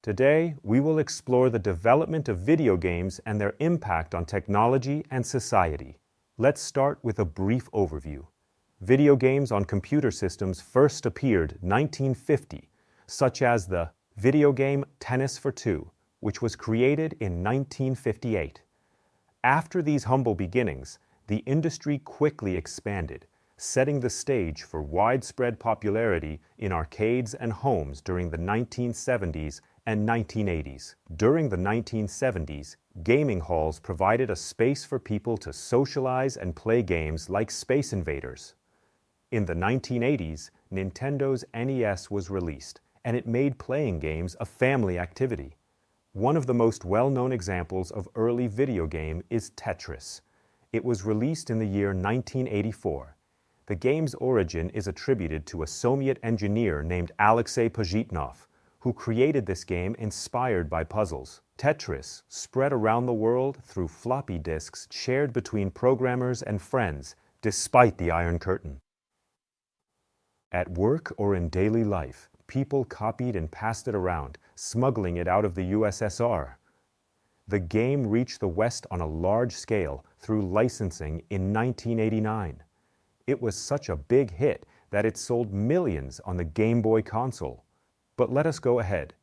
Today, we will explore the development of video games and their impact on technology and society. Let's start with a brief overview. Video games on computer systems first appeared 1950, such as the video game Tennis for Two, which was created in 1958. After these humble beginnings, the industry quickly expanded, setting the stage for widespread popularity in arcades and homes during the 1970s and 1980s. During the 1970s, gaming halls provided a space for people to socialize and play games like Space Invaders. In the 1980s, Nintendo's NES was released, and it made playing games a family activity. One of the most well-known examples of early video game is Tetris. It was released in the year 1984. The game's origin is attributed to a Soviet engineer named Alexei Pajitnov, who created this game inspired by puzzles. Tetris spread around the world through floppy disks shared between programmers and friends, despite the Iron Curtain. At work or in daily life, people copied and passed it around, smuggling it out of the USSR. The game reached the West on a large scale through licensing in 1989. It was such a big hit that it sold millions on the Game Boy console. But let us go ahead.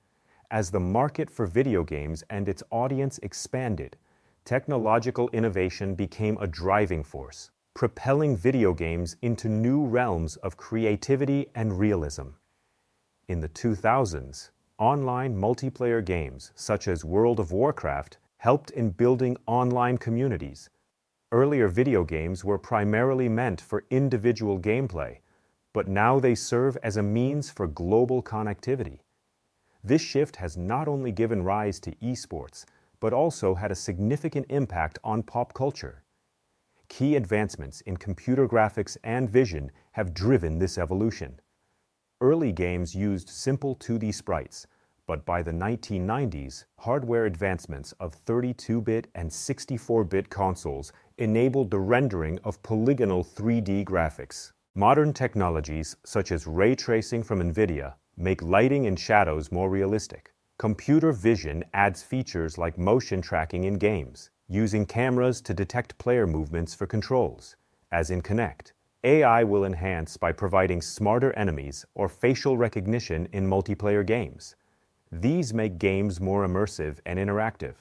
As the market for video games and its audience expanded, technological innovation became a driving force, propelling video games into new realms of creativity and realism. In the 2000s, online multiplayer games such as World of Warcraft helped in building online communities. Earlier video games were primarily meant for individual gameplay, but now they serve as a means for global connectivity. This shift has not only given rise to esports, but also had a significant impact on pop culture. Key advancements in computer graphics and vision have driven this evolution. Early games used simple 2D sprites, but by the 1990s, hardware advancements of 32-bit and 64-bit consoles enabled the rendering of polygonal 3D graphics. Modern technologies, such as ray tracing from NVIDIA, make lighting and shadows more realistic. Computer vision adds features like motion tracking in games, using cameras to detect player movements for controls. As in Kinect, AI will enhance by providing smarter enemies or facial recognition in multiplayer games. These make games more immersive and interactive.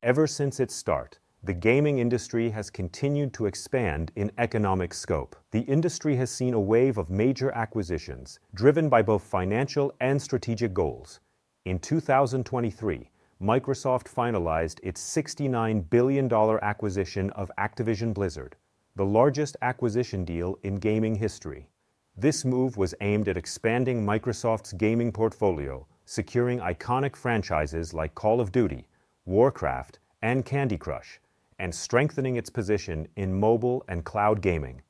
Ever since its start, the gaming industry has continued to expand in economic scope. The industry has seen a wave of major acquisitions, driven by both financial and strategic goals. In 2023, Microsoft finalized its $69 billion acquisition of Activision Blizzard, the largest acquisition deal in gaming history. This move was aimed at expanding Microsoft's gaming portfolio, securing iconic franchises like Call of Duty, Warcraft, and Candy Crush, and strengthening its position in mobile and cloud gaming.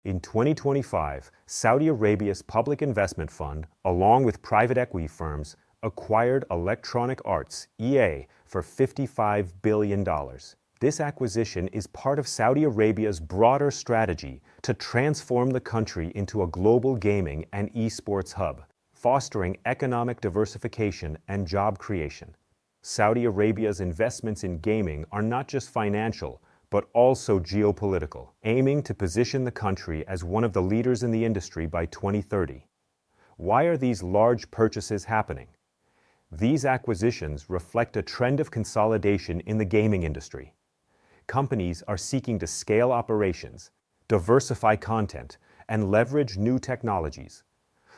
In 2025, Saudi Arabia's Public Investment Fund, along with private equity firms, acquired Electronic Arts, EA, for $55 billion. This acquisition is part of Saudi Arabia's broader strategy to transform the country into a global gaming and esports hub, fostering economic diversification and job creation. Saudi Arabia's investments in gaming are not just financial, but also geopolitical, aiming to position the country as one of the leaders in the industry by 2030. Why are these large purchases happening? These acquisitions reflect a trend of consolidation in the gaming industry. Companies are seeking to scale operations, diversify content, and leverage new technologies.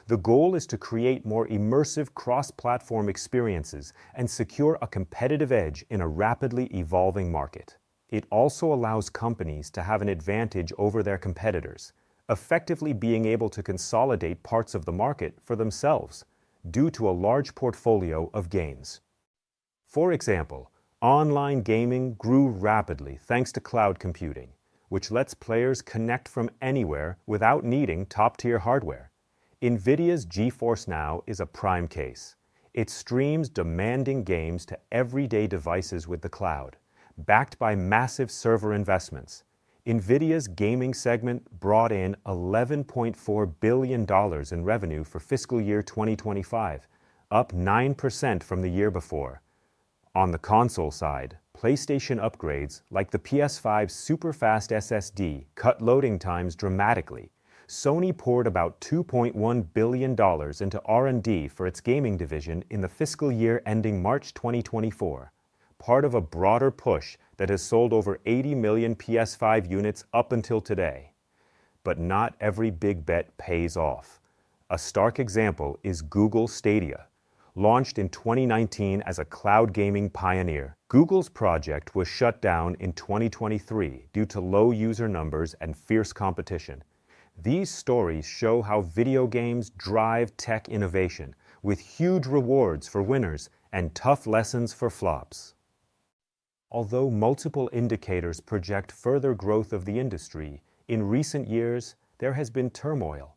The goal is to create more immersive cross-platform experiences and secure a competitive edge in a rapidly evolving market. It also allows companies to have an advantage over their competitors, effectively being able to consolidate parts of the market for themselves due to a large portfolio of games. For example, online gaming grew rapidly thanks to cloud computing, which lets players connect from anywhere without needing top-tier hardware. NVIDIA's GeForce Now is a prime case. It streams demanding games to everyday devices with the cloud, backed by massive server investments. NVIDIA's gaming segment brought in $11.4 billion in revenue for fiscal year 2025, up 9% from the year before. On the console side, PlayStation upgrades like the PS5's super-fast SSD cut loading times dramatically. Sony poured about $2.1 billion into R&D for its gaming division in the fiscal year ending March 2024, part of a broader push that has sold over 80 million PS5 units up until today. But not every big bet pays off. A stark example is Google Stadia. Launched in 2019 as a cloud gaming pioneer, Google's project was shut down in 2023 due to low user numbers and fierce competition. These stories show how video games drive tech innovation, with huge rewards for winners and tough lessons for flops. Although multiple indicators project further growth of the industry, in recent years there has been turmoil.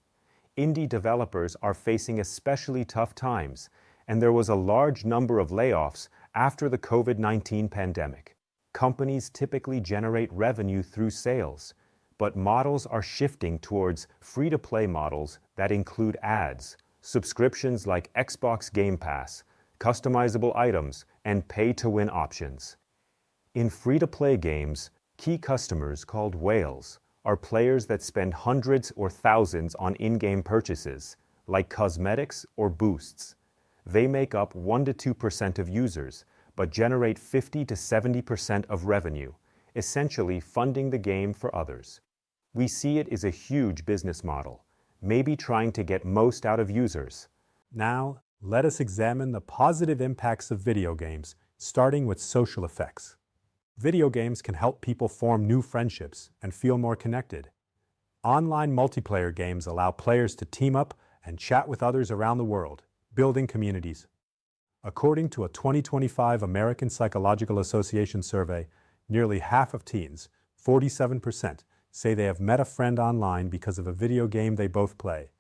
Indie developers are facing especially tough times, and there was a large number of layoffs after the COVID-19 pandemic. Companies typically generate revenue through sales, but models are shifting towards free-to-play models that include ads, subscriptions like Xbox Game Pass, customizable items, and pay-to-win options. In free-to-play games, key customers called whales are players that spend hundreds or thousands on in-game purchases, like cosmetics or boosts. They make up 1 to 2% of users, but generate 50 to 70% of revenue, essentially funding the game for others. We see it as a huge business model, maybe trying to get most out of users. Now, let us examine the positive impacts of video games, starting with social effects. Video games can help people form new friendships and feel more connected. Online multiplayer games allow players to team up and chat with others around the world, building communities. According to a 2025 American Psychological Association survey, nearly half of teens, 47%, say they have met a friend online because of a video game they both play,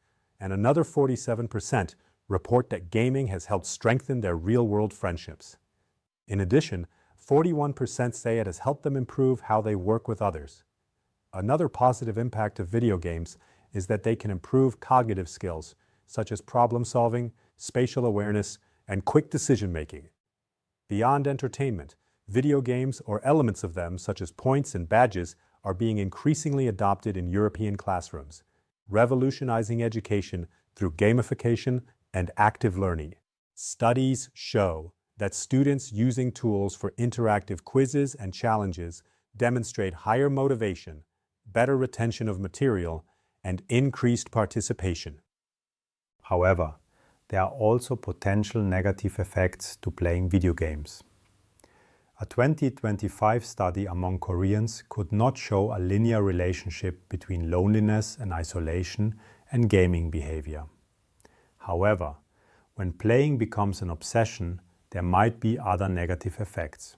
and another 47% report that gaming has helped strengthen their real-world friendships. In addition, 41% say it has helped them improve how they work with others. Another positive impact of video games is that they can improve cognitive skills, such as problem-solving, spatial awareness, and quick decision-making. Beyond entertainment, video games or elements of them, such as points and badges, are being increasingly adopted in European classrooms, revolutionizing education through gamification and active learning. Studies show that students using tools for interactive quizzes and challenges demonstrate higher motivation, better retention of material, and increased participation. However, there are also potential negative effects to playing video games. A 2025 study among Koreans could not show a linear relationship between loneliness and isolation and gaming behavior. However, when playing becomes an obsession, there might be other negative effects.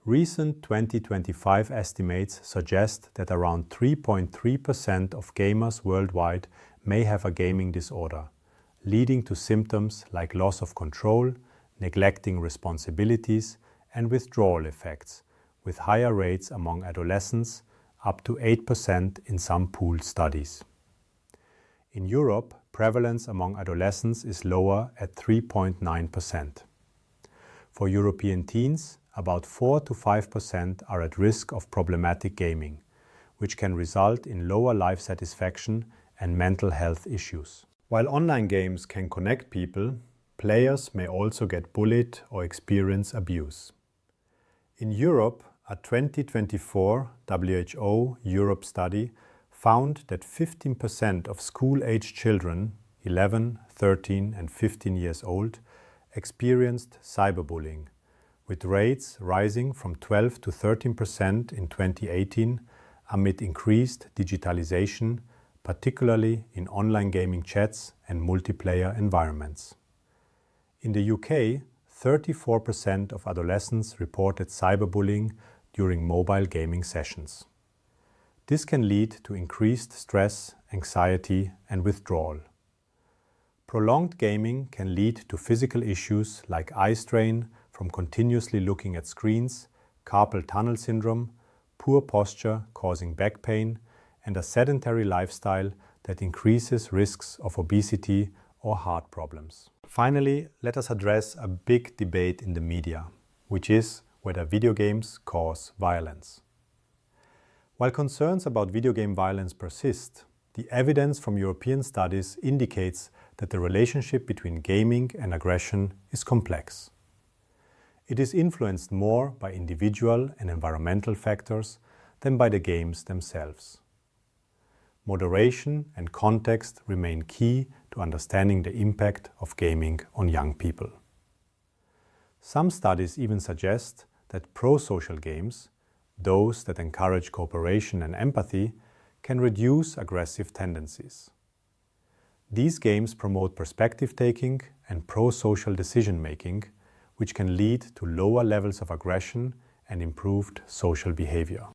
Recent 2025 estimates suggest that around 3.3% of gamers worldwide may have a gaming disorder, leading to symptoms like loss of control, neglecting responsibilities, and withdrawal effects, with higher rates among adolescents, up to 8% in some pooled studies. In Europe, prevalence among adolescents is lower at 3.9%. For European teens, about 4 to 5% are at risk of problematic gaming, which can result in lower life satisfaction and mental health issues. While online games can connect people, players may also get bullied or experience abuse. In Europe, a 2024 WHO Europe study found that 15% of school-aged children, 11, 13, and 15 years old, experienced cyberbullying, with rates rising from 12 to 13% in 2018 amid increased digitalization, particularly in online gaming chats and multiplayer environments. In the UK, 34% of adolescents reported cyberbullying during mobile gaming sessions. This can lead to increased stress, anxiety, and withdrawal. Prolonged gaming can lead to physical issues like eye strain from continuously looking at screens, carpal tunnel syndrome, poor posture causing back pain, and a sedentary lifestyle that increases risks of obesity or heart problems. Finally, let us address a big debate in the media, which is whether video games cause violence. While concerns about video game violence persist, the evidence from European studies indicates that the relationship between gaming and aggression is complex. It is influenced more by individual and environmental factors than by the games themselves. Moderation and context remain key to understanding the impact of gaming on young people. Some studies even suggest that pro-social games, those that encourage cooperation and empathy, can reduce aggressive tendencies. These games promote perspective-taking and pro-social decision-making, which can lead to lower levels of aggression and improved social behavior.